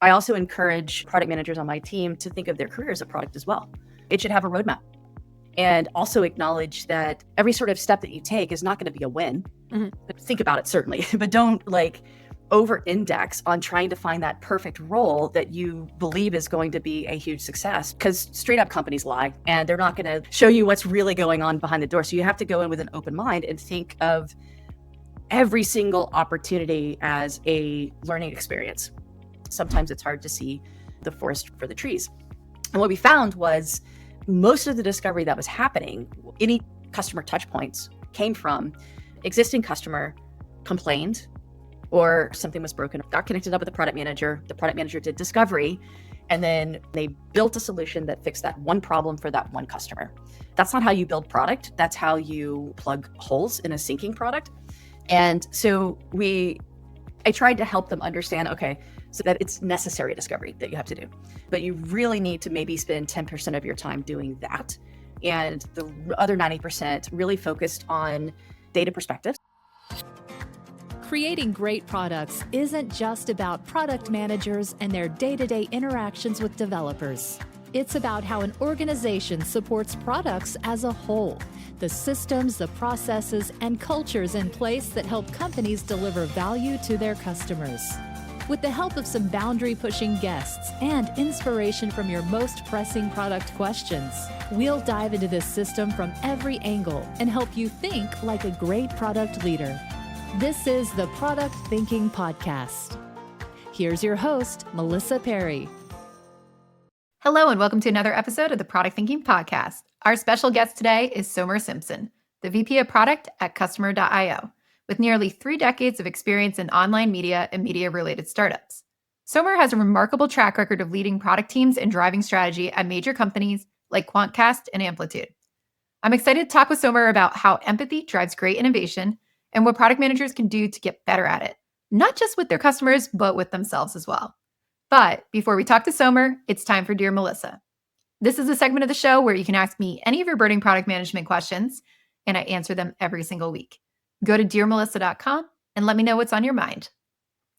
I also encourage product managers on my team to think of their career as a product as well. It should have a roadmap and also acknowledge that every sort of step that you take is not going to be a win. But think about it, certainly, but don't over-index on trying to find that perfect role that you believe is going to be a huge success, because straight up companies lie and they're not going to show you what's really going on behind the door. So you have to go in with an open mind and think of every single opportunity as a learning experience. Sometimes it's hard to see the forest for the trees. And what we found was most of the discovery that was happening, any customer touch points, came from existing customer complained or something was broken, got connected up with the product manager did discovery, and then they built a solution that fixed that one problem for that one customer. That's not how you build product. That's how you plug holes in a sinking product. And so I tried to help them understand, okay, so that it's necessary discovery that you have to do, but you really need to maybe spend 10% of your time doing that. And the other 90% really focused on data perspectives. Creating great products isn't just about product managers and their day-to-day interactions with developers. It's about how an organization supports products as a whole, the systems, the processes, and cultures in place that help companies deliver value to their customers. With the help of some boundary-pushing guests and inspiration from your most pressing product questions, we'll dive into this system from every angle and help you think like a great product leader. This is the Product Thinking Podcast. Here's your host, Melissa Perry. Hello, and welcome to another episode of the Product Thinking Podcast. Our special guest today is Simpson, the VP of Product at Customer.io, with nearly 3 decades of experience in online media and media-related startups. Somer has a remarkable track record of leading product teams and driving strategy at major companies like Quantcast and Amplitude. I'm excited to talk with Somer about how empathy drives great innovation and what product managers can do to get better at it, not just with their customers, but with themselves as well. But before we talk to Somer, it's time for Dear Melissa. This is a segment of the show where you can ask me any of your burning product management questions, and I answer them every single week. Go to dearmelissa.com and let me know what's on your mind.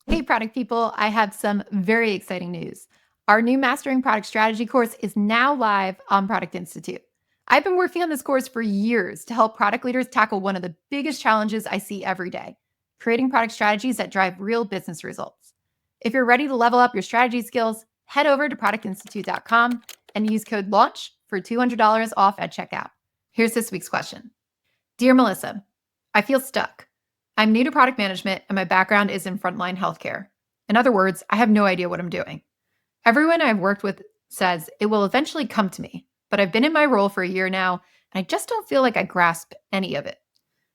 Hey, product people, I have some very exciting news. Our new Mastering Product Strategy course is now live on Product Institute. I've been working on this course for years to help product leaders tackle one of the biggest challenges I see every day, creating product strategies that drive real business results. If you're ready to level up your strategy skills, head over to productinstitute.com and use code LAUNCH for $200 off at checkout. Here's this week's question. Dear Melissa, I feel stuck. I'm new to product management and my background is in frontline healthcare. In other words, I have no idea what I'm doing. Everyone I've worked with says it will eventually come to me, but I've been in my role for a year now and I just don't feel like I grasp any of it.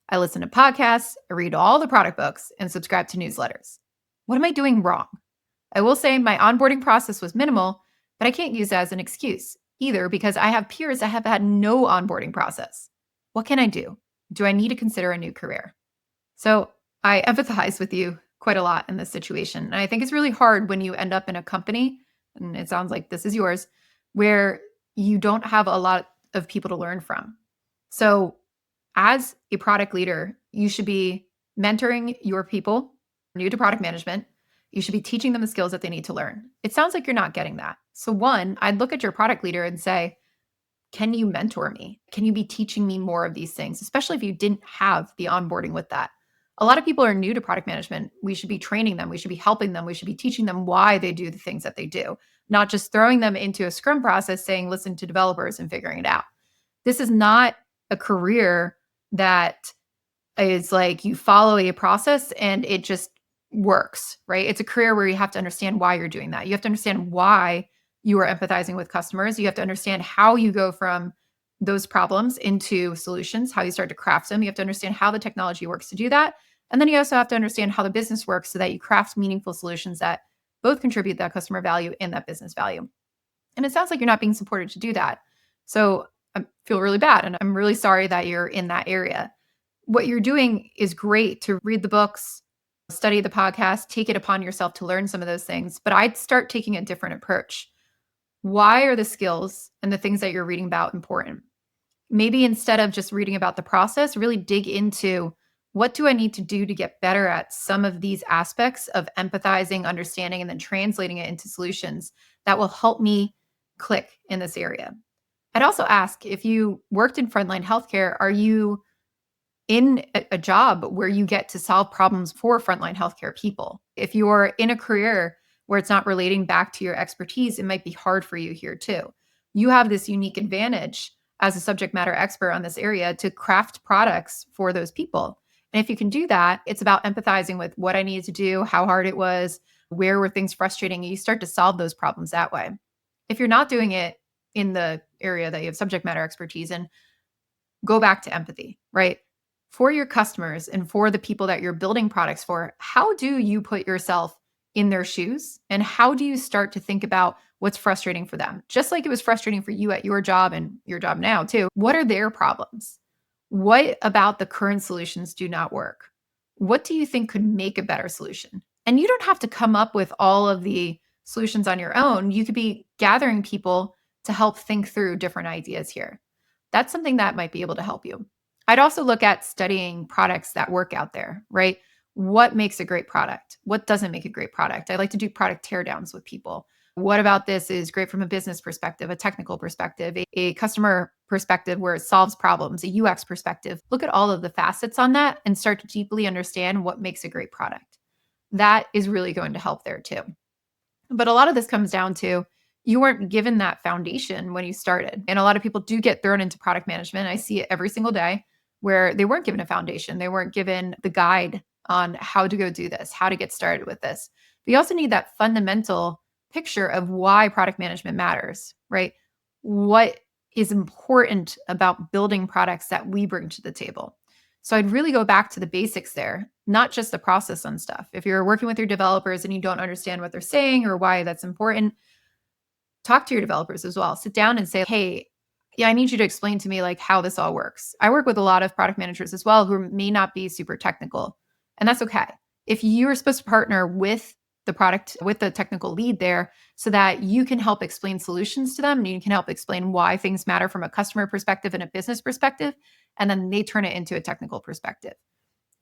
I listen to podcasts, I read all the product books, and subscribe to newsletters. What am I doing wrong? I will say my onboarding process was minimal, but I can't use that as an excuse either because I have peers that have had no onboarding process. What can I do? Do I need to consider a new career? So I empathize with you quite a lot in this situation. And I think it's really hard when you end up in a company, and it sounds like this is yours, where you don't have a lot of people to learn from. So as a product leader, you should be mentoring your people new to product management. You should be teaching them the skills that they need to learn. It sounds like you're not getting that. So one, I'd look at your product leader and say, can you mentor me? Can you be teaching me more of these things, especially if you didn't have the onboarding with that? A lot of people are new to product management. We should be training them. We should be helping them. We should be teaching them why they do the things that they do, not just throwing them into a Scrum process saying, listen to developers and figuring it out. This is not a career that is like you follow a process and it just works, right? It's a career where you have to understand why you're doing that. You have to understand why you are empathizing with customers. You have to understand how you go from those problems into solutions, how you start to craft them. You have to understand how the technology works to do that. And then you also have to understand how the business works so that you craft meaningful solutions that both contribute that customer value and that business value. And it sounds like you're not being supported to do that. So I feel really bad. And I'm really sorry that you're in that area. What you're doing is great to read the books, study the podcast, take it upon yourself to learn some of those things. But I'd start taking a different approach. Why are the skills and the things that you're reading about important? Maybe instead of just reading about the process, really dig into What do I need to do to get better at some of these aspects of empathizing, understanding, and then translating it into solutions that will help me click in this area? I'd also ask, if you worked in frontline healthcare, are you in a job where you get to solve problems for frontline healthcare people? If you're in a career where it's not relating back to your expertise, it might be hard for you here too. You have this unique advantage as a subject matter expert on this area to craft products for those people. And if you can do that, it's about empathizing with what I needed to do, how hard it was, where were things frustrating, and you start to solve those problems that way. If you're not doing it in the area that you have subject matter expertise in, go back to empathy, right? For your customers and for the people that you're building products for, how do you put yourself in their shoes? And how do you start to think about what's frustrating for them? Just like it was frustrating for you at your job and your job now too. What are their problems? What about the current solutions do not work? What do you think could make a better solution? And you don't have to come up with all of the solutions on your own. You could be gathering people to help think through different ideas here. That's something that might be able to help you. I'd also look at studying products that work out there, right? What makes a great product? What doesn't make a great product? I like to do product teardowns with people. What about this is great from a business perspective, a technical perspective, a customer perspective where it solves problems, a UX perspective? Look at all of the facets on that and start to deeply understand what makes a great product. That is really going to help there too. But a lot of this comes down to you weren't given that foundation when you started. And a lot of people do get thrown into product management. I see it every single day where they weren't given a foundation. They weren't given the guide on how to go do this, how to get started with this. But you also need that fundamental picture of why product management matters, right? What is important about building products that we bring to the table? So I'd really go back to the basics there, not just the process on stuff. If you're working with your developers and you don't understand what they're saying or why that's important, talk to your developers as well. Sit down and say, hey, yeah, I need you to explain to me like how this all works. I work with a lot of product managers as well who may not be super technical, and that's okay. If you're supposed to partner with the product, with the technical lead there, so that you can help explain solutions to them and you can help explain why things matter from a customer perspective and a business perspective, and then they turn it into a technical perspective.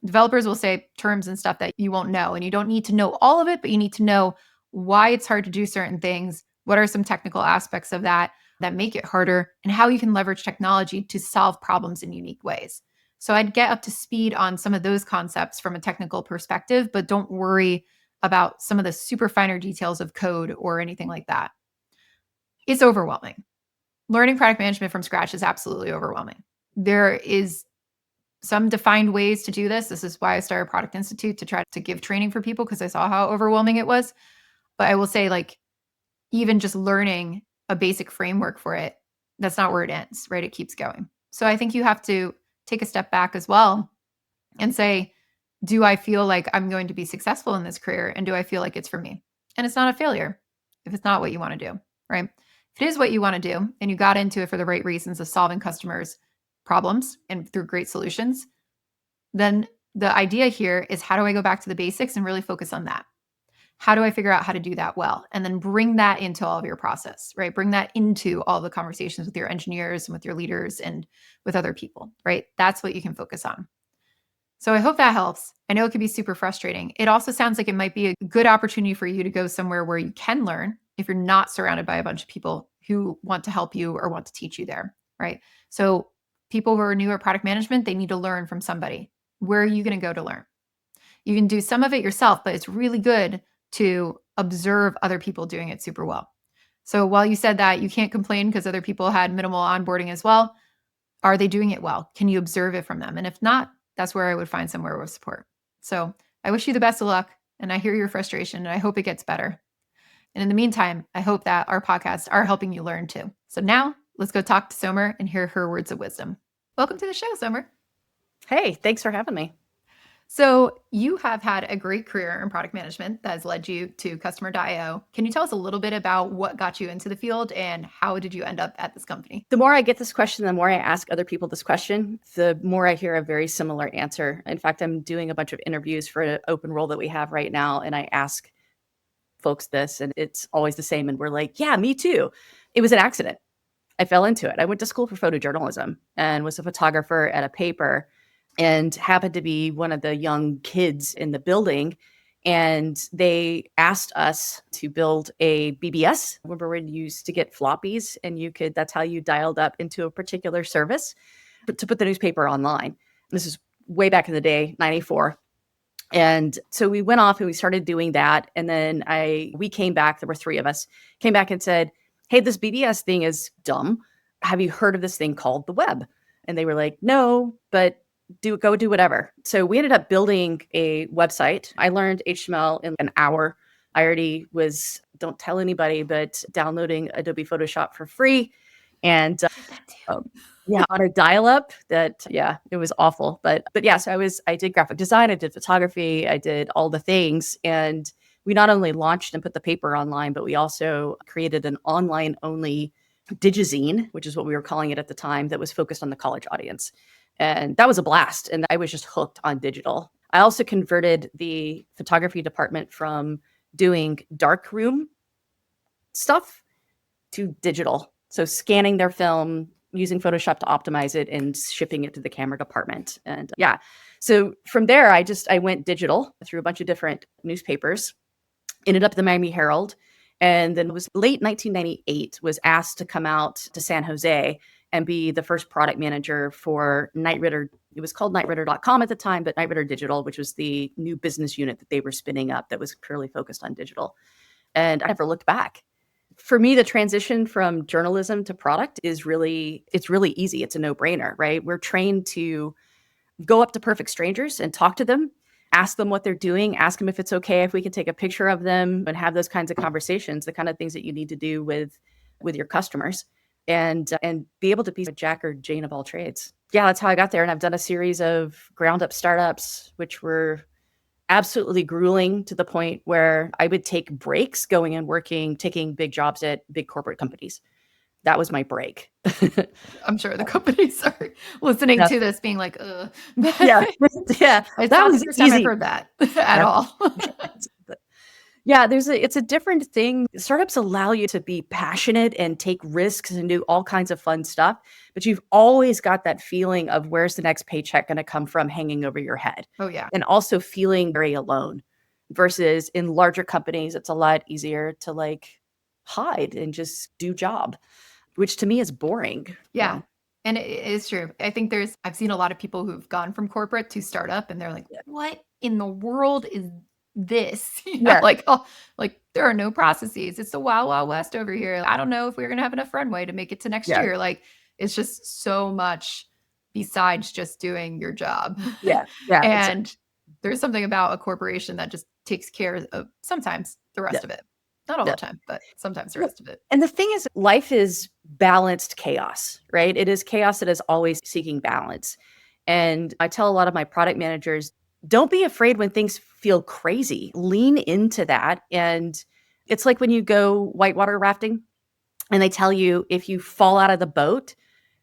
Developers will say terms and stuff that you won't know, and you don't need to know all of it, but you need to know why it's hard to do certain things. What are some technical aspects of that make it harder, and how you can leverage technology to solve problems in unique ways. So I'd get up to speed on some of those concepts from a technical perspective, but don't worry about some of the super finer details of code or anything like that. It's overwhelming. Learning product management from scratch is absolutely overwhelming. There is some defined ways to do this. This is why I started Product Institute, to try to give training for people, because I saw how overwhelming it was. But I will say, like, even just learning a basic framework for it, that's not where it ends, right? It keeps going. So I think you have to take a step back as well and say, do I feel like I'm going to be successful in this career? And do I feel like it's for me? And it's not a failure if it's not what you want to do, right? If it is what you want to do and you got into it for the right reasons of solving customers' problems and through great solutions, then the idea here is, how do I go back to the basics and really focus on that? How do I figure out how to do that well? And then bring that into all of your process, right? Bring that into all the conversations with your engineers and with your leaders and with other people, right? That's what you can focus on. So I hope that helps. I know it can be super frustrating. It also sounds like it might be a good opportunity for you to go somewhere where you can learn if you're not surrounded by a bunch of people who want to help you or want to teach you there, right? So people who are new at product management, they need to learn from somebody. Where are you going to go to learn? You can do some of it yourself, but it's really good to observe other people doing it super well. So while you said that you can't complain because other people had minimal onboarding as well, are they doing it well? Can you observe it from them? And if not, that's where I would find somewhere with support. So I wish you the best of luck, and I hear your frustration, and I hope it gets better. And in the meantime, I hope that our podcasts are helping you learn too. So now let's go talk to Somer and hear her words of wisdom. Welcome to the show, Somer. Hey, thanks for having me. So you have had a great career in product management that has led you to customer.io. Can you tell us a little bit about what got you into the field and how did you end up at this company? The more I get this question, the more I ask other people this question, the more I hear a very similar answer. In fact, I'm doing a bunch of interviews for an open role that we have right now, and I ask folks this, and it's always the same. And we're like, yeah, me too. It was an accident. I fell into it. I went to school for photojournalism and was a photographer at a paper. and happened to be one of the young kids in the building. And they asked us to build a BBS. Remember when you used to get floppies and that's how you dialed up into a particular service, but to put the newspaper online. This is way back in the day, 94. And so we went off and we started doing that. And then we came back, there were three of us, came back and said, hey, this BBS thing is dumb. Have you heard of this thing called the web? And they were like, no, but go do whatever. So we ended up building a website. I learned HTML in an hour. I already was, don't tell anybody, but downloading Adobe Photoshop for free. And yeah, on a dial-up it was awful. But yeah, so I did graphic design, I did photography, I did all the things. And we not only launched and put the paper online, but we also created an online only digizine, which is what we were calling it at the time, that was focused on the college audience. And that was a blast. And I was just hooked on digital. I also converted the photography department from doing darkroom stuff to digital. So scanning their film, using Photoshop to optimize it and shipping it to the camera department. And so from there, I went digital through a bunch of different newspapers, ended up at the Miami Herald. And then it was late 1998, was asked to come out to San Jose and be the first product manager for Knight Ridder. It was called KnightRidder.com at the time, but Knight Ridder Digital, which was the new business unit that they were spinning up that was purely focused on digital. And I never looked back. For me, the transition from journalism to product it's really easy. It's a no-brainer, right? We're trained to go up to perfect strangers and talk to them, ask them what they're doing, ask them if it's okay if we can take a picture of them, and have those kinds of conversations, the kind of things that you need to do with your customers, and be able to be a Jack or Jane of all trades. Yeah, that's how I got there. And I've done a series of ground up startups, which were absolutely grueling to the point where I would take breaks going and working, taking big jobs at big corporate companies. That was my break. I'm sure the companies are listening to this being like, ugh. Yeah. It's that not was the first time easy. I've heard that at all. Yeah, it's a different thing. Startups allow you to be passionate and take risks and do all kinds of fun stuff, but you've always got that feeling of where's the next paycheck going to come from hanging over your head. Oh, yeah. And also feeling very alone versus in larger companies, it's a lot easier to like hide and just do job, which to me is boring. Yeah. You know? And it is true. I think I've seen a lot of people who've gone from corporate to startup and they're like, what in the world is this? Like there are no processes. It's the wild, wild west over here. I don't know if we're going to have enough runway to make it to next year. Like it's just so much besides just doing your job. Yeah. And there's something about a corporation that just takes care of sometimes the rest of it. Not all the time, but sometimes the rest of it. And the thing is, life is balanced chaos, right? It is chaos that is always seeking balance. And I tell a lot of my product managers, don't be afraid when things feel crazy. Lean into that. And it's like when you go whitewater rafting and they tell you if you fall out of the boat,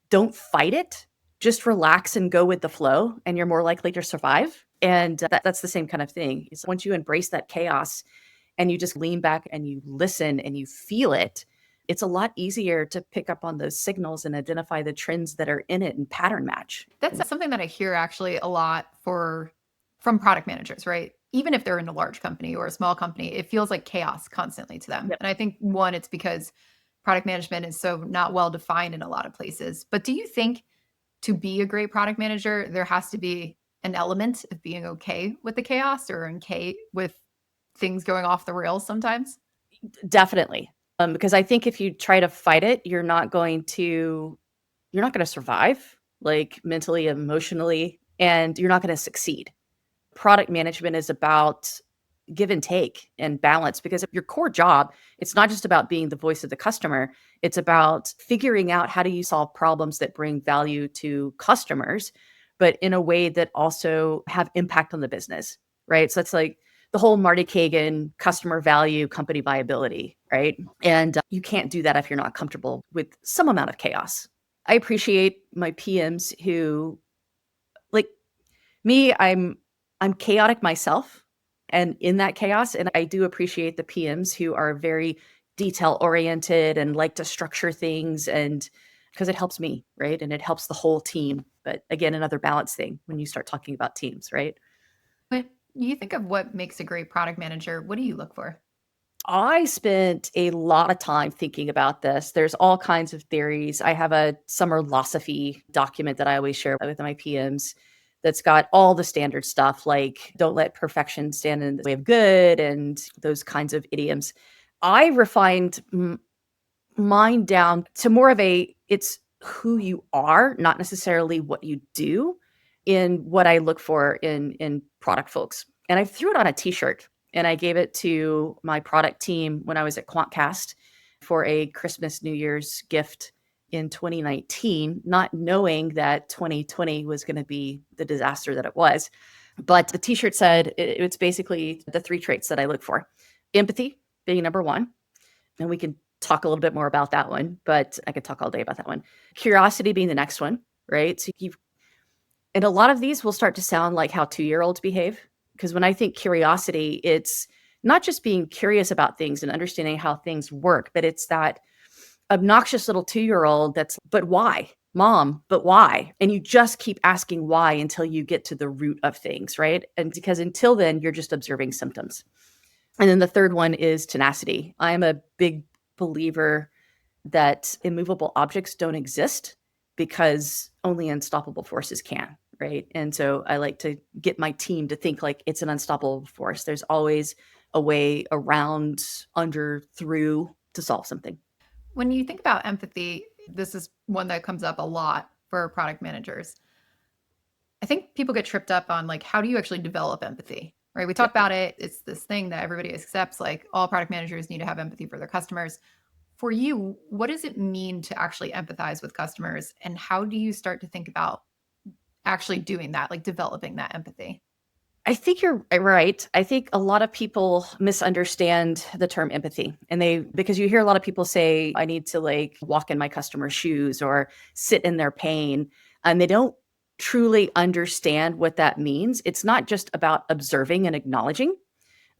don't fight it. Just relax and go with the flow and you're more likely to survive. And that's the same kind of thing. Is once you embrace that chaos and you just lean back and you listen and you feel it, it's a lot easier to pick up on those signals and identify the trends that are in it and pattern match. That's something that I hear actually a lot from product managers, right? Even if they're in a large company or a small company, it feels like chaos constantly to them. Yep. And I think it's because product management is so not well defined in a lot of places. But do you think to be a great product manager, there has to be an element of being okay with the chaos or okay with things going off the rails sometimes? Definitely. Because I think if you try to fight it, you're not going to survive, like mentally, emotionally, and you're not going to succeed. Product management is about give and take and balance, because your core job, it's not just about being the voice of the customer. It's about figuring out how do you solve problems that bring value to customers, but in a way that also have impact on the business, right? So it's like the whole Marty Kagan customer value, company viability, right? And you can't do that if you're not comfortable with some amount of chaos. I appreciate my PMs who, like me, I'm chaotic myself and in that chaos. And I do appreciate the PMs who are very detail oriented and like to structure things and because it helps me, right? And it helps the whole team. But again, another balance thing when you start talking about teams, right? When you think of what makes a great product manager, what do you look for? I spent a lot of time thinking about this. There's all kinds of theories. I have a summer philosophy document that I always share with my PMs that's got all the standard stuff like don't let perfection stand in the way of good and those kinds of idioms. I refined mine down to more of it's who you are, not necessarily what you do in what I look for in product folks. And I threw it on a t-shirt and I gave it to my product team when I was at Quantcast for a Christmas New Year's gift in 2019, not knowing that 2020 was going to be the disaster that it was. But the t-shirt said it's basically the 3 traits that I look for. Empathy being number 1. And we can talk a little bit more about that one, but I could talk all day about that one. Curiosity being the next one, right? And a lot of these will start to sound like how 2-year-olds behave. Because when I think curiosity, it's not just being curious about things and understanding how things work, but it's that obnoxious little 2-year-old but why? Mom, but why? And you just keep asking why until you get to the root of things, right? And because until then, you're just observing symptoms. And then the third one is tenacity. I am a big believer that immovable objects don't exist because only unstoppable forces can, right? And so I like to get my team to think like it's an unstoppable force. There's always a way around, under, through to solve something. When you think about empathy, this is one that comes up a lot for product managers. I think people get tripped up on like, how do you actually develop empathy? Right? We talk about it. It's this thing that everybody accepts, like all product managers need to have empathy for their customers. For you, what does it mean to actually empathize with customers? And how do you start to think about actually doing that, like developing that empathy? I think you're right. I think a lot of people misunderstand the term empathy because you hear a lot of people say, I need to like walk in my customer's shoes or sit in their pain, and they don't truly understand what that means. It's not just about observing and acknowledging.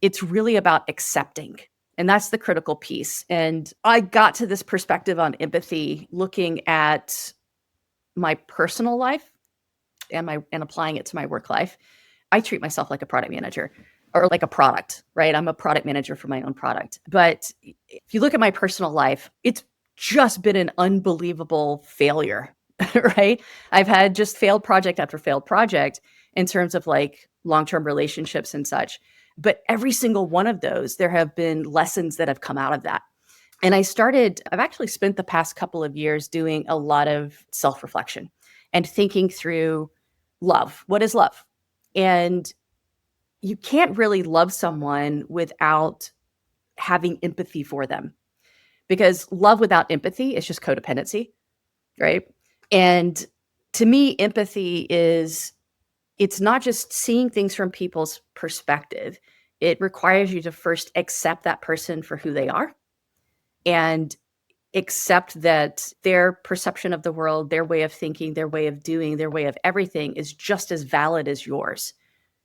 It's really about accepting. And that's the critical piece. And I got to this perspective on empathy looking at my personal life and applying it to my work life. I treat myself like a product manager or like a product, right? I'm a product manager for my own product. But if you look at my personal life, it's just been an unbelievable failure, right? I've had just failed project after failed project in terms of like long-term relationships and such. But every single one of those, there have been lessons that have come out of that. And I've actually spent the past couple of years doing a lot of self-reflection and thinking through love. What is love? And you can't really love someone without having empathy for them, because love without empathy is just codependency, right? And to me, empathy it's not just seeing things from people's perspective. It requires you to first accept that person for who they are and accept that their perception of the world, their way of thinking, their way of doing, their way of everything is just as valid as yours.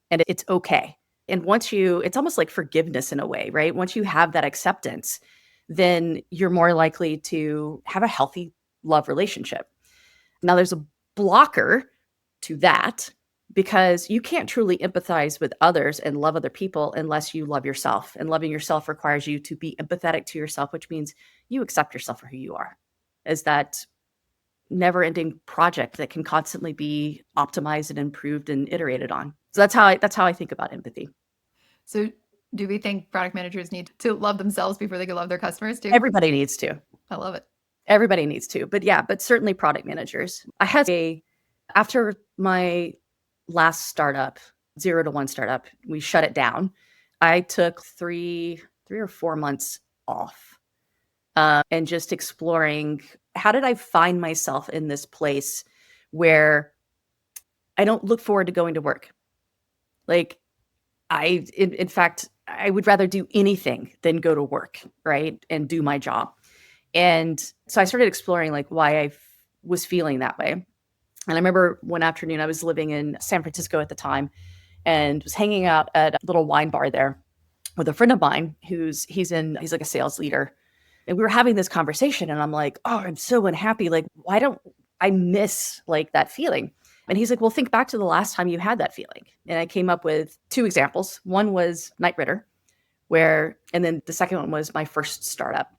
And it's okay. And it's almost like forgiveness in a way, right? Once you have that acceptance, then you're more likely to have a healthy love relationship. Now, there's a blocker to that because you can't truly empathize with others and love other people unless you love yourself. And loving yourself requires you to be empathetic to yourself, which means you accept yourself for who you are, as that never-ending project that can constantly be optimized and improved and iterated on. So that's how I think about empathy. So do we think product managers need to love themselves before they can love their customers too? Everybody needs to. I love it. Everybody needs to. But certainly product managers. After my last startup, 0 to 1 startup, we shut it down. I took 3 or 4 months off and just exploring, how did I find myself in this place where I don't look forward to going to work? Like in fact, I would rather do anything than go to work, right? And do my job. And so I started exploring like why I was feeling that way. And I remember one afternoon, I was living in San Francisco at the time and was hanging out at a little wine bar there with a friend of mine he's like a sales leader. And we were having this conversation and I'm like, oh, I'm so unhappy. Like, why don't I miss like that feeling? And he's like, well, think back to the last time you had that feeling. And I came up with two examples. One was Night Ritter, and then the second one was my first startup,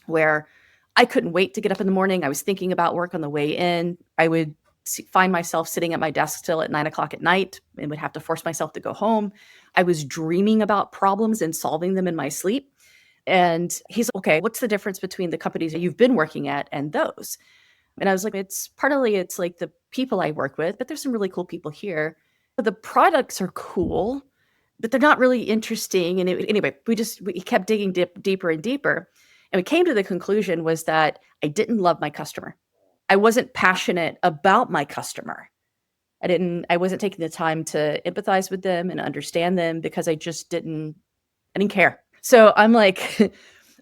where I couldn't wait to get up in the morning. I was thinking about work on the way in. I would find myself sitting at my desk till at 9 o'clock at night and would have to force myself to go home. I was dreaming about problems and solving them in my sleep. And he's like, okay, what's the difference between the companies that you've been working at and those? And I was like, it's like the people I work with, but there's some really cool people here. But the products are cool, but they're not really interesting. And anyway, we kept digging deeper and deeper. And we came to the conclusion was that I didn't love my customer. I wasn't passionate about my customer. I wasn't taking the time to empathize with them and understand them because I didn't care. So I'm like,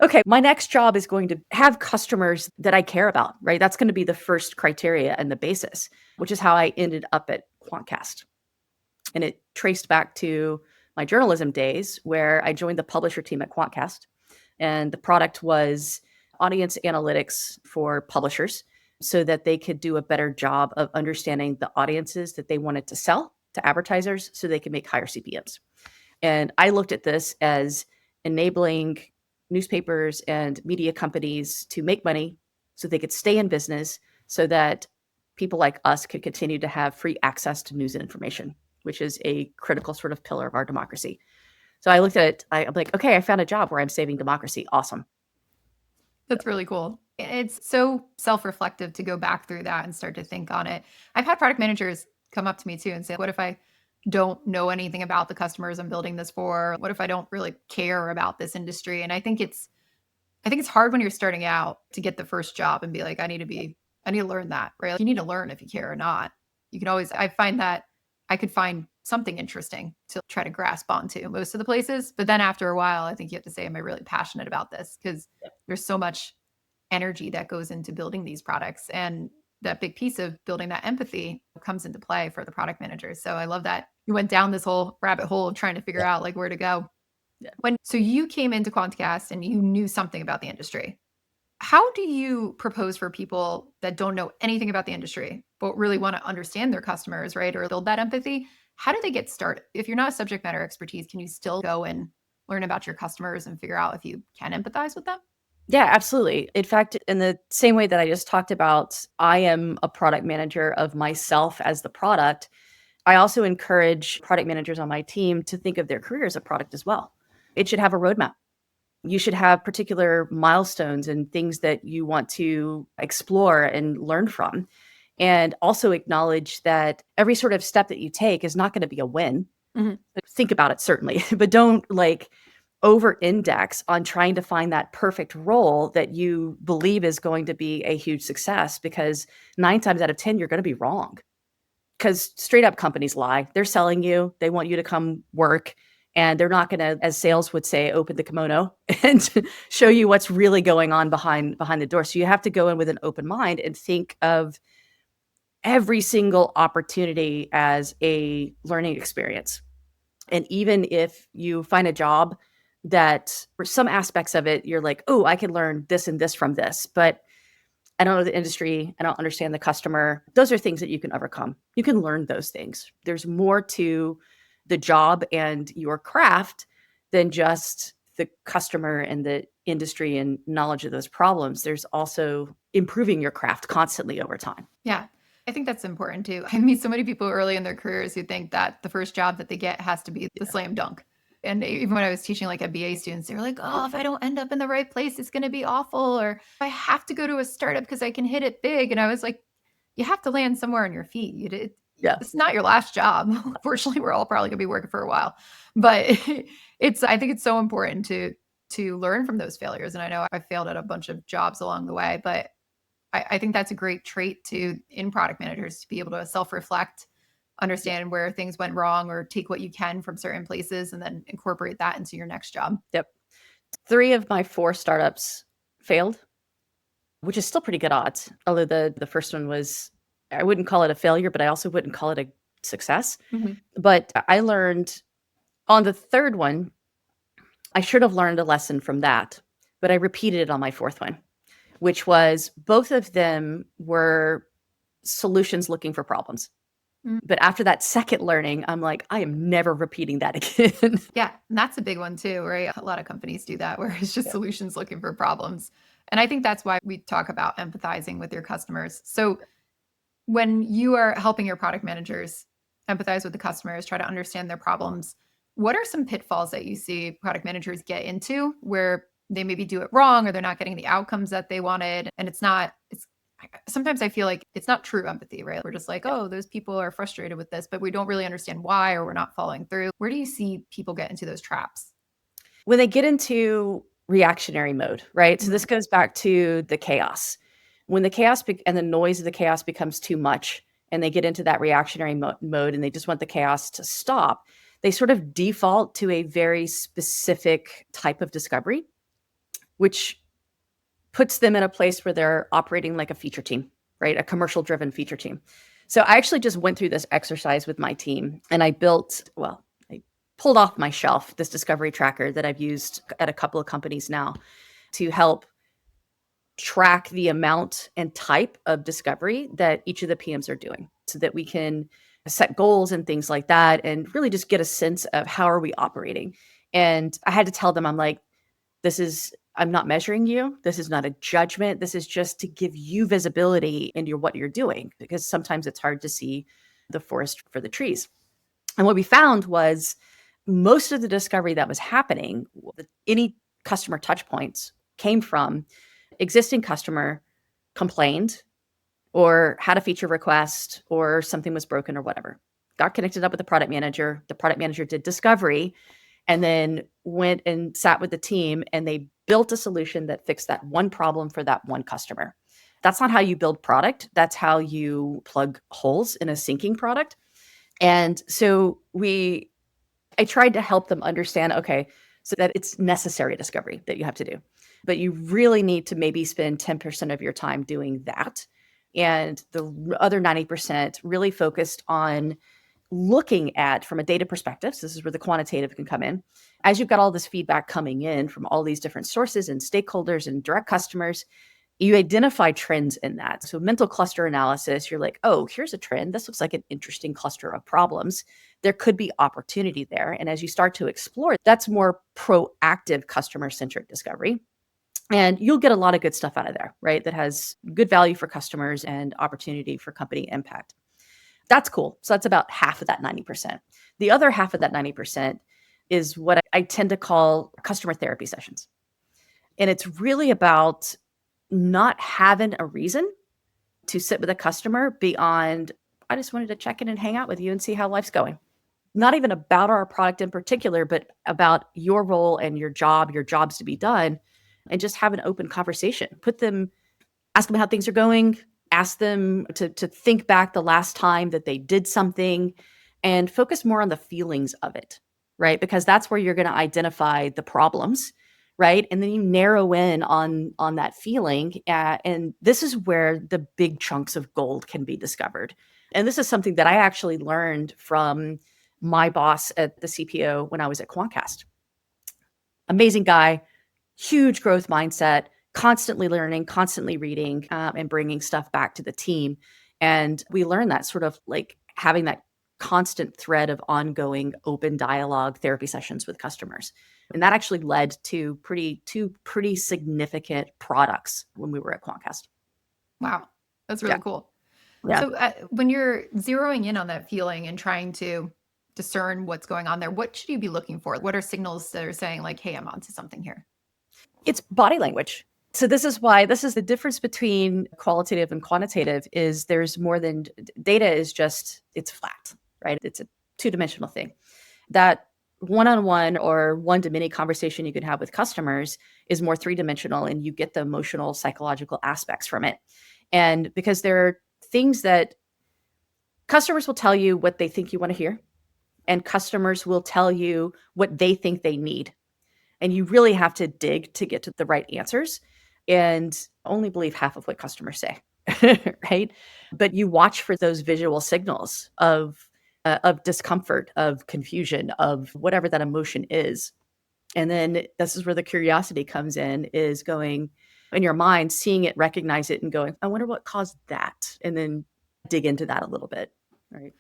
okay, my next job is going to have customers that I care about, right? That's going to be the first criteria and the basis, which is how I ended up at Quantcast. And it traced back to my journalism days where I joined the publisher team at Quantcast. And the product was audience analytics for publishers so that they could do a better job of understanding the audiences that they wanted to sell to advertisers so they could make higher CPMs. And I looked at this as enabling newspapers and media companies to make money so they could stay in business so that people like us could continue to have free access to news and information, which is a critical sort of pillar of our democracy. So I looked at it, I'm like, okay, I found a job where I'm saving democracy. Awesome. That's really cool. It's so self-reflective to go back through that and start to think on it. I've had product managers come up to me too and say, what if I don't know anything about the customers I'm building this for? What if I don't really care about this industry? And I think it's hard when you're starting out to get the first job and be like, I need to learn that, right? Like, you need to learn if you care or not. You can always, I find that I could find something interesting to try to grasp onto most of the places. But then after a while, I think you have to say, am I really passionate about this? Because there's so much energy that goes into building these products. And that big piece of building that empathy comes into play for the product managers. So I love that you went down this whole rabbit hole of trying to figure out like where to go. Yeah. So you came into Quantcast and you knew something about the industry. How do you propose for people that don't know anything about the industry, but really want to understand their customers, right? Or build that empathy? How do they get started? If you're not a subject matter expertise, can you still go and learn about your customers and figure out if you can empathize with them? Yeah, absolutely. In fact, in the same way that I just talked about, I am a product manager of myself as the product. I also encourage product managers on my team to think of their career as a product as well. It should have a roadmap. You should have particular milestones and things that you want to explore and learn from. And also acknowledge that every sort of step that you take is not going to be a win. Mm-hmm. Think about it, certainly, but don't like over index on trying to find that perfect role that you believe is going to be a huge success, because 9 times out of 10, you're going to be wrong. Because straight up companies lie. They're selling you. They want you to come work. And they're not going to, as sales would say, open the kimono and show you what's really going on behind the door. So you have to go in with an open mind and think of every single opportunity as a learning experience. And even if you find a job that for some aspects of it, you're like, oh, I can learn this and this from this, but I don't know the industry, I don't understand the customer. Those are things that you can overcome. You can learn those things. There's more to the job and your craft than just the customer and the industry and knowledge of those problems. There's also improving your craft constantly over time. Yeah. I think that's important too. I meet so many people early in their careers who think that the first job that they get has to be the slam dunk. And even when I was teaching like MBA students, they were like, oh, if I don't end up in the right place, it's going to be awful. Or I have to go to a startup because I can hit it big. And I was like, you have to land somewhere on your feet. It's not your last job. Unfortunately, we're all probably going to be working for a while. But I think it's so important to learn from those failures. And I know I failed at a bunch of jobs along the way, but I think that's a great trait in product managers to be able to self-reflect, understand where things went wrong, or take what you can from certain places and then incorporate that into your next job. Yep. 3 of my 4 startups failed, which is still pretty good odds. Although the first one was, I wouldn't call it a failure, but I also wouldn't call it a success. Mm-hmm. But I learned on the third one, I should have learned a lesson from that. but I repeated it on my fourth one, which was both of them were solutions looking for problems. But after that second learning, I'm like, I am never repeating that again. Yeah, and that's a big one too, right? A lot of companies do that where it's just solutions looking for problems. And I think that's why we talk about empathizing with your customers. So when you are helping your product managers empathize with the customers, try to understand their problems, what are some pitfalls that you see product managers get into where they maybe do it wrong or they're not getting the outcomes that they wanted? And it's sometimes I feel like it's not true empathy, right? We're just like, oh, those people are frustrated with this, but we don't really understand why, or we're not following through. Where do you see people get into those traps? When they get into reactionary mode, right? So this goes back to the chaos. When the chaos and the noise of the chaos becomes too much and they get into that reactionary mode and they just want the chaos to stop, they sort of default to a very specific type of discovery, which puts them in a place where they're operating like a feature team, right? A commercial driven feature team. So I actually just went through this exercise with my team and I pulled off my shelf this discovery tracker that I've used at a couple of companies now to help track the amount and type of discovery that each of the PMs are doing so that we can set goals and things like that and really just get a sense of how are we operating. And I had to tell them, I'm like, I'm not measuring you. This is not a judgment. This is just to give you visibility into what you're doing, because sometimes it's hard to see the forest for the trees. And what we found was most of the discovery that was happening, any customer touch points came from existing customer complained or had a feature request or something was broken or whatever. Got connected up with the product manager. The product manager did discovery and then went and sat with the team and they built a solution that fixed that one problem for that one customer. That's not how you build product. That's how you plug holes in a sinking product. And so I tried to help them understand, okay, so that it's necessary discovery that you have to do, but you really need to maybe spend 10% of your time doing that. And the other 90% really focused on looking at from a data perspective. So this is where the quantitative can come in. As you've got all this feedback coming in from all these different sources and stakeholders and direct customers, you identify trends in that. So mental cluster analysis, you're like, oh, here's a trend. This looks like an interesting cluster of problems. There could be opportunity there. And as you start to explore, that's more proactive customer-centric discovery. And you'll get a lot of good stuff out of there, right? That has good value for customers and opportunity for company impact. That's cool. So that's about half of that 90%. The other half of that 90% is what I tend to call customer therapy sessions. And it's really about not having a reason to sit with a customer beyond, I just wanted to check in and hang out with you and see how life's going. Not even about our product in particular, but about your role and your jobs to be done, and just have an open conversation. Ask them how things are going, ask them to think back the last time that they did something and focus more on the feelings of it, right? Because that's where you're going to identify the problems, right? And then you narrow in on that feeling. And this is where the big chunks of gold can be discovered. And this is something that I actually learned from my boss at the CPO when I was at Quantcast. Amazing guy, huge growth mindset, constantly learning, constantly reading, and bringing stuff back to the team. And we learned that sort of like having that constant thread of ongoing open dialogue therapy sessions with customers. And that actually led to two pretty significant products when we were at Quantcast. Wow. That's really cool. Yeah. So when you're zeroing in on that feeling and trying to discern what's going on there, what should you be looking for? What are signals that are saying like, hey, I'm onto something here? It's body language. So this is the difference between qualitative and quantitative is there's more than data is just, it's flat, right? It's a two-dimensional thing. That one-on-one or one-to-many conversation you can have with customers is more three-dimensional and you get the emotional, psychological aspects from it. And because there are things that customers will tell you what they think you want to hear, and customers will tell you what they think they need. And you really have to dig to get to the right answers and only believe half of what customers say, right? But you watch for those visual signals of discomfort, of confusion, of whatever that emotion is. And then this is where the curiosity comes in, is going in your mind, seeing it, recognize it, and going, I wonder what caused that. And then dig into that a little bit, right?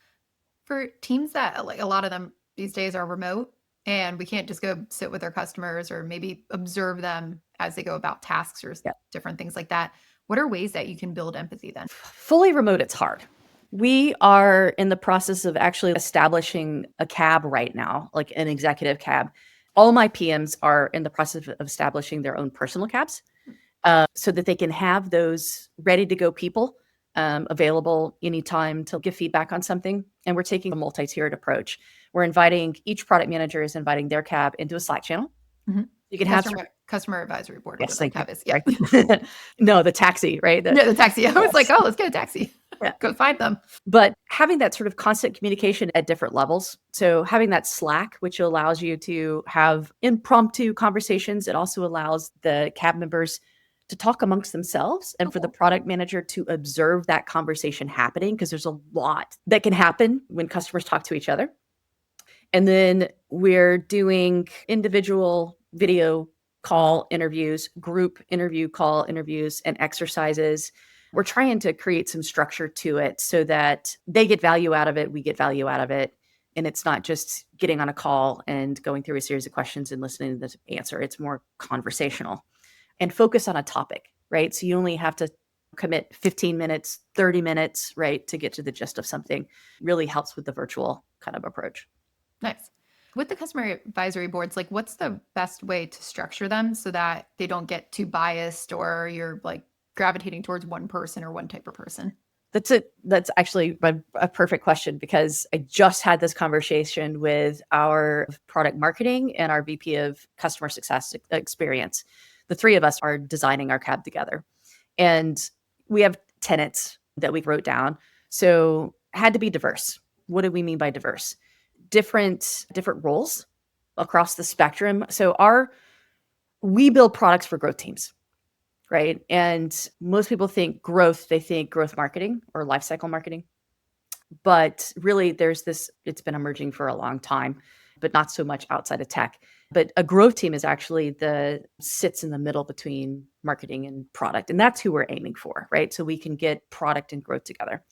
For teams that, like, a lot of them these days are remote and we can't just go sit with our customers or maybe observe them as they go about tasks or Yeah. different things like that. What are ways that you can build empathy then? Fully remote, it's hard. We are in the process of actually establishing a cab right now, like an executive cab. All my PMs are in the process of establishing their own personal cabs, so that they can have those ready to go people available anytime to give feedback on something. And we're taking a multi-tiered approach. We're inviting, each product manager is inviting their cab into a Slack channel. Mm-hmm. You can have customer advisory board. Yes, thank you. Cab is. Yeah. Right. No, the taxi, right? Yeah, the taxi. I was like, oh, let's get a taxi. Yeah. Go find them. But having that sort of constant communication at different levels. So having that Slack, which allows you to have impromptu conversations. It also allows the cab members to talk amongst themselves and for the product manager to observe that conversation happening, because there's a lot that can happen when customers talk to each other. And then we're doing individual video call interviews, group interview call interviews, and exercises. We're trying to create some structure to it so that they get value out of it, we get value out of it. And it's not just getting on a call and going through a series of questions and listening to the answer. It's more conversational and focus on a topic, right? So you only have to commit 15 minutes, 30 minutes, right, to get to the gist of something. Really helps with the virtual kind of approach. Nice. With the customer advisory boards, like, what's the best way to structure them so that they don't get too biased or you're like gravitating towards one person or one type of person? That's actually a perfect question, because I just had this conversation with our product marketing and our VP of customer success experience. The three of us are designing our cab together, and we have tenets that we wrote down. So had to be diverse. What do we mean by diverse? Different roles across the spectrum. So we build products for growth teams, right? And most people think growth, they think growth marketing or lifecycle marketing. But really it's been emerging for a long time, but not so much outside of tech. But a growth team is actually sits in the middle between marketing and product. And that's who we're aiming for, right? So we can get product and growth together.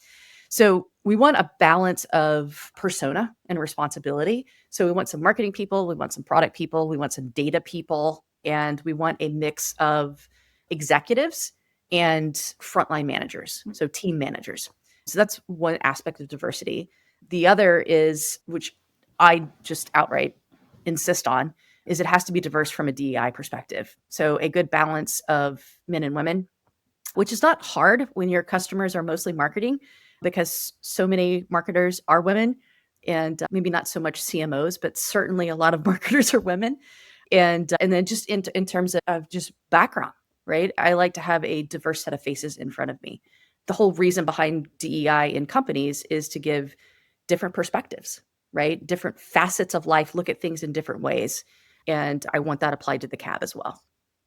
So we want a balance of persona and responsibility. So we want some marketing people, we want some product people, we want some data people, and we want a mix of executives and frontline managers, so team managers. So that's one aspect of diversity. The other is, which I just outright insist on, is it has to be diverse from a DEI perspective. So a good balance of men and women, which is not hard when your customers are mostly marketing, because so many marketers are women, and maybe not so much CMOs, but certainly a lot of marketers are women. And then just in terms of just background, right? I like to have a diverse set of faces in front of me. The whole reason behind DEI in companies is to give different perspectives, right? Different facets of life, look at things in different ways. And I want that applied to the cab as well.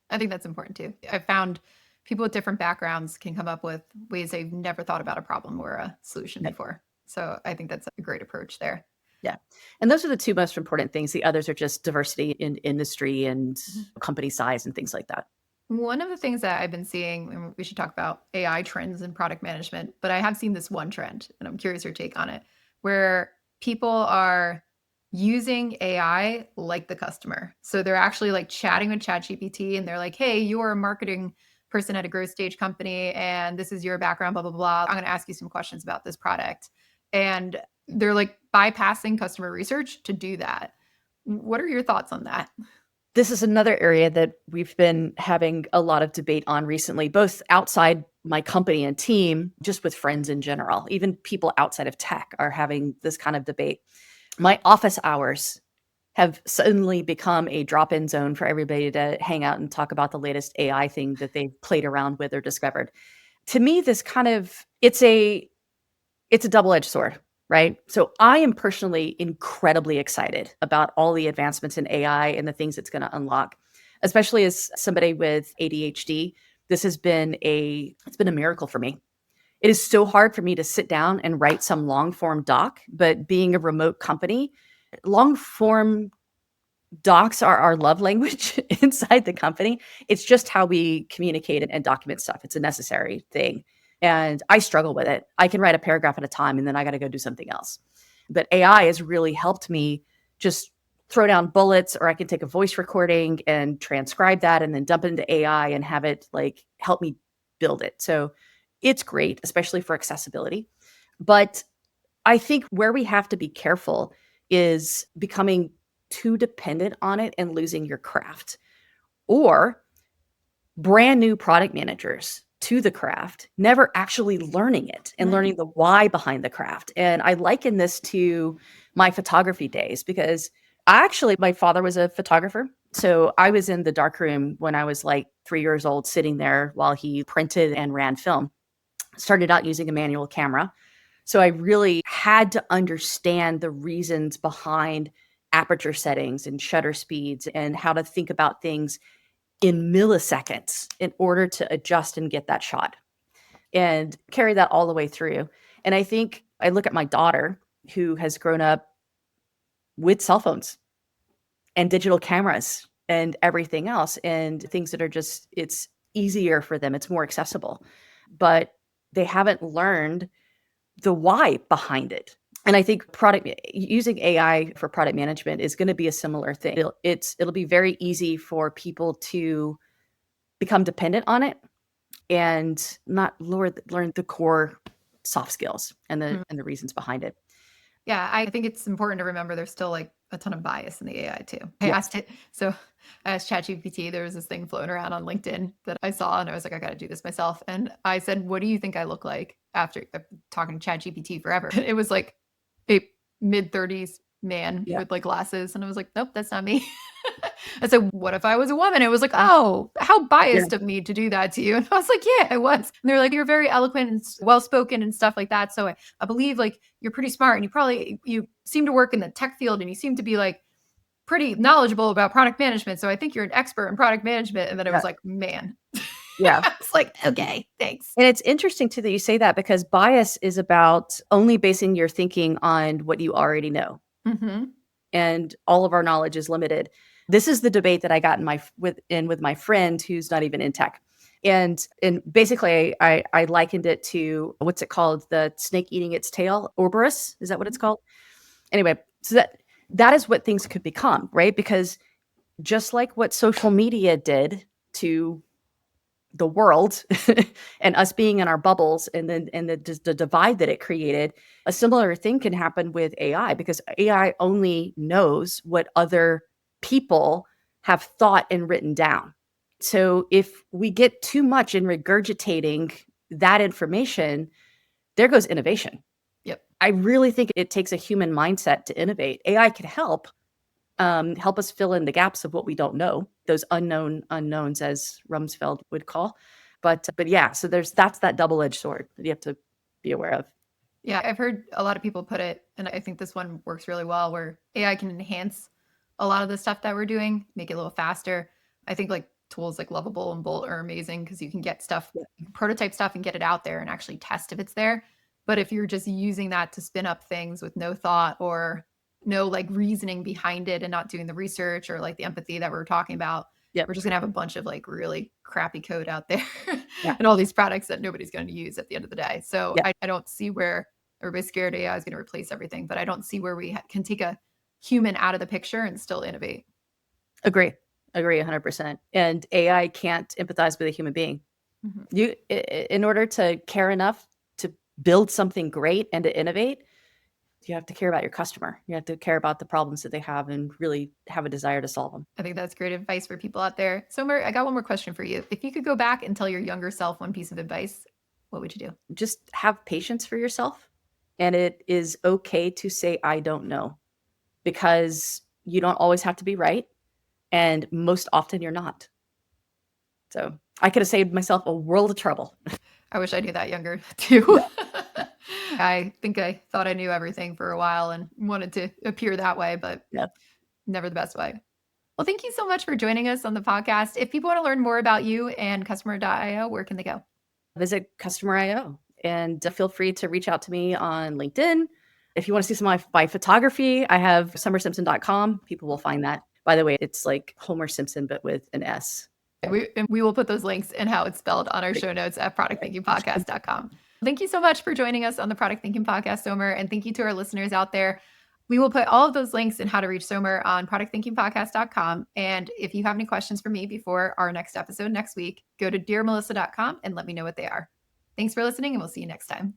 I think that's important too. I've found people with different backgrounds can come up with ways they've never thought about a problem or a solution before. So I think that's a great approach there. Yeah. And those are the two most important things. The others are just diversity in industry and company size and things like that. One of the things that I've been seeing, and we should talk about AI trends in product management, but I have seen this one trend, and I'm curious your take on it, where people are using AI like the customer. So they're actually like chatting with ChatGPT and they're like, hey, you're a marketing person at a growth stage company, and this is your background, blah, blah, blah. I'm going to ask you some questions about this product. And they're like bypassing customer research to do that. What are your thoughts on that? This is another area that we've been having a lot of debate on recently, both outside my company and team, just with friends in general. Even people outside of tech are having this kind of debate. My office hours have suddenly become a drop-in zone for everybody to hang out and talk about the latest AI thing that they've played around with or discovered. To me, this kind of, it's a double-edged sword, right? So I am personally incredibly excited about all the advancements in AI and the things it's going to unlock, especially as somebody with ADHD. This has been it's been a miracle for me. It is so hard for me to sit down and write some long form doc, but being a remote company, long form docs are our love language inside the company. It's just how we communicate and document stuff. It's a necessary thing. And I struggle with it. I can write a paragraph at a time and then I got to go do something else. But AI has really helped me just throw down bullets, or I can take a voice recording and transcribe that and then dump it into AI and have it like help me build it. So it's great, especially for accessibility. But I think where we have to be careful is becoming too dependent on it and losing your craft, or brand new product managers to the craft, never actually learning it and learning the why behind the craft. And I liken this to my photography days because my father was a photographer. So I was in the darkroom when I was like 3 years old, sitting there while he printed and ran film. Started out using a manual camera. So I really had to understand the reasons behind aperture settings and shutter speeds and how to think about things in milliseconds in order to adjust and get that shot and carry that all the way through. And I think I look at my daughter who has grown up with cell phones and digital cameras and everything else and things that are just, it's easier for them. It's more accessible, but they haven't learned the why behind it. And I think using AI for product management is going to be a similar thing. It'll be very easy for people to become dependent on it and not learn the core soft skills and the reasons behind it. Yeah, I think it's important to remember there's still like a ton of bias in the AI too. I asked ChatGPT, there was this thing floating around on LinkedIn that I saw and I was like, I got to do this myself. And I said, what do you think I look like after talking to ChatGPT forever? It was like a mid-30s man with like glasses. And I was like, nope, that's not me. I said, what if I was a woman? It was like, oh, how biased of me to do that to you. And I was like, yeah, I was. And they're like, you're very eloquent and well-spoken and stuff like that. So I believe like you're pretty smart and you seem to work in the tech field and you seem to be like pretty knowledgeable about product management. So I think you're an expert in product management. And then I was like, man. Yeah. It's like, okay, thanks. And it's interesting too that you say that because bias is about only basing your thinking on what you already know. Mm-hmm. And all of our knowledge is limited. This is the debate that I got with my friend who's not even in tech. And basically I likened it to, what's it called? The snake eating its tail, Ouroboros. Is that what it's called? Anyway, so that is what things could become, right? Because just like what social media did to the world and us being in our bubbles and then the divide that it created, a similar thing can happen with AI because AI only knows what other people have thought and written down. So if we get too much in regurgitating that information, there goes innovation. Yep. I really think it takes a human mindset to innovate. AI can help us fill in the gaps of what we don't know, those unknowns, as Rumsfeld would call. But yeah, so that's that double-edged sword that you have to be aware of. Yeah, I've heard a lot of people put it, and I think this one works really well, where AI can enhance a lot of the stuff that we're doing, make it a little faster. I think like tools like Lovable and Bolt are amazing because you can get stuff, prototype stuff and get it out there and actually test if it's there. But if you're just using that to spin up things with no thought or no like reasoning behind it and not doing the research or like the empathy that we're talking about, we're just gonna have a bunch of like really crappy code out there and all these products that nobody's going to use at the end of the day. So I don't see where everybody's scared AI is going to replace everything, but I don't see where we can take a human out of the picture and still innovate. Agree 100%. And AI can't empathize with a human being. Mm-hmm. In order to care enough to build something great and to innovate, you have to care about your customer. You have to care about the problems that they have and really have a desire to solve them. I think that's great advice for people out there. Somer, I got one more question for you. If you could go back and tell your younger self one piece of advice, what would you do? Just have patience for yourself. And it is okay to say, I don't know, because you don't always have to be right. And most often you're not. So I could have saved myself a world of trouble. I wish I knew that younger too. I think I thought I knew everything for a while and wanted to appear that way, but never the best way. Well, thank you so much for joining us on the podcast. If people want to learn more about you and Customer.io, where can they go? Visit Customer.io and feel free to reach out to me on LinkedIn. If you want to see some of my photography, I have summersimpson.com. People will find that. By the way, it's like Homer Simpson, but with an S. And we will put those links and how it's spelled on our show notes at productthinkingpodcast.com. Thank you so much for joining us on the Product Thinking Podcast, Somer. And thank you to our listeners out there. We will put all of those links and how to reach Somer on productthinkingpodcast.com. And if you have any questions for me before our next episode next week, go to dearmelissa.com and let me know what they are. Thanks for listening, and we'll see you next time.